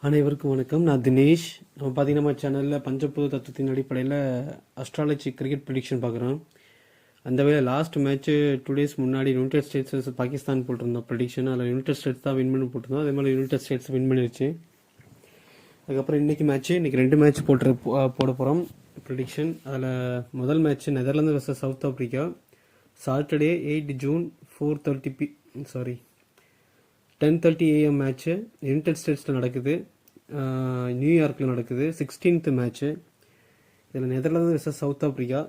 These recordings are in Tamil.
அனைவருக்கும் வணக்கம். நான் தினேஷ். நம்ம பார்த்தீங்கன்னா நம்ம சேனலில் பஞ்சபூத தத்துவத்தின் அடிப்படையில் அஸ்ட்ராலஜி கிரிக்கெட் ப்ரிடிக்ஷன் பார்க்குறோம். அந்த வேலை லாஸ்ட் மேட்ச்சு 2 டேஸ் முன்னாடி யுனைடெட் ஸ்டேட்ஸ் vs பாகிஸ்தான் போட்டிருந்தோம் ப்ரிடிக்ஷன். அதில் யுனைடெட் ஸ்டேட்ஸ் தான் வின் பண்ணி போட்டிருந்தோம். அதே மாதிரி யுனைடெட் ஸ்டேட்ஸ் வின் பண்ணிருச்சு. அதுக்கப்புறம் இன்றைக்கி 2 மேட்ச் போட போகிறோம் ப்ரிடிக்ஷன். அதில் முதல் match Netherlands vs South Africa, Saturday 8 June 10:30 AM match United ஸ்டேட்ஸில் நடக்குது, நியூயார்க்கில் நடக்குது. 16th match. இதில் நெதர்லாந்து vs சவுத் ஆஃப்ரிக்கா.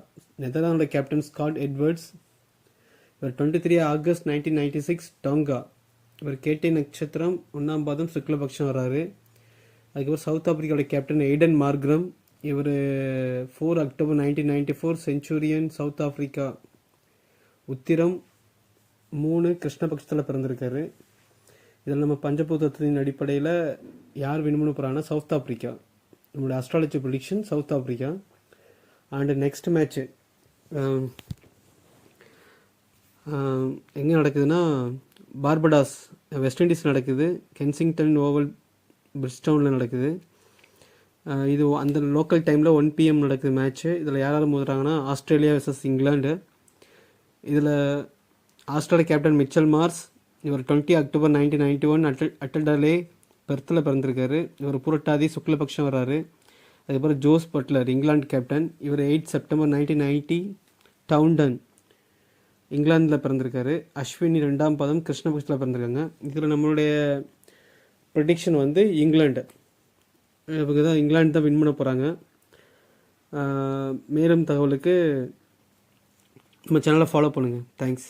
நெதர்லாந்தோட கேப்டன் ஸ்காட் எட்வர்ட்ஸ். இவர் 23 ஆகஸ்ட் 1996 டோங்கா. இவர் கேட்டை நட்சத்திரம் 1ஆம் பாதம் சுக்லபக்ஷம் வராரு. அதுக்கப்புறம் சவுத் ஆஃப்ரிக்காவோட கேப்டன் எய்டன் மார்க்ரம். இவர் 4 அக்டோபர் 1994 செஞ்சுரியன் சவுத் ஆஃப்ரிக்கா. உத்திரம் 3 கிருஷ்ணபக்ஷத்தில் பிறந்திருக்காரு. இதில் நம்ம பஞ்சபூதத்தின் அடிப்படையில் யார் வின் பண்ண போகிறாங்கன்னா சவுத் ஆஃப்ரிக்கா. நம்மளோட astrology prediction south Africa. And next match எங்கே நடக்குதுன்னா பார்படாஸ் வெஸ்ட் இண்டீஸ் நடக்குது. கென்சிங்டன் ஓவல் பிரிஸ்டவுனில் நடக்குது. இது அந்த லோக்கல் டைமில் 1 PM நடக்குது மேட்ச்சு. இதில் யார் மோதுறாங்கன்னா ஆஸ்திரேலியா vs இங்கிலாந்து. இதில் ஆஸ்திரேலியா கேப்டன் மிச்சல் மார்ஸ். இவர் 20 அக்டோபர் 1991 அட்டல்டாலே பெர்த்தில் பிறந்திருக்காரு. இவர் புரட்டாதி சுக்லபக்ஷம் வர்றாரு. அதுக்கப்புறம் ஜோஸ் பட்லர் இங்கிலாந்து கேப்டன். இவர் 8 செப்டம்பர் 1990 டவுன்டன் இங்கிலாந்தில் பிறந்திருக்காரு. அஸ்வினி 2ஆம் பாதம் கிருஷ்ணபக்ஷத்தில் பிறந்திருக்காங்க. இதில் நம்மளுடைய ப்ரெடிக்ஷன் இங்கிலாந்து. இவங்க தான் இங்கிலாந்து தான் வின் பண்ண போகிறாங்க. மேலும் தகவலுக்கு நம்ம சேனலை ஃபாலோ பண்ணுங்கள். தேங்க்ஸ்.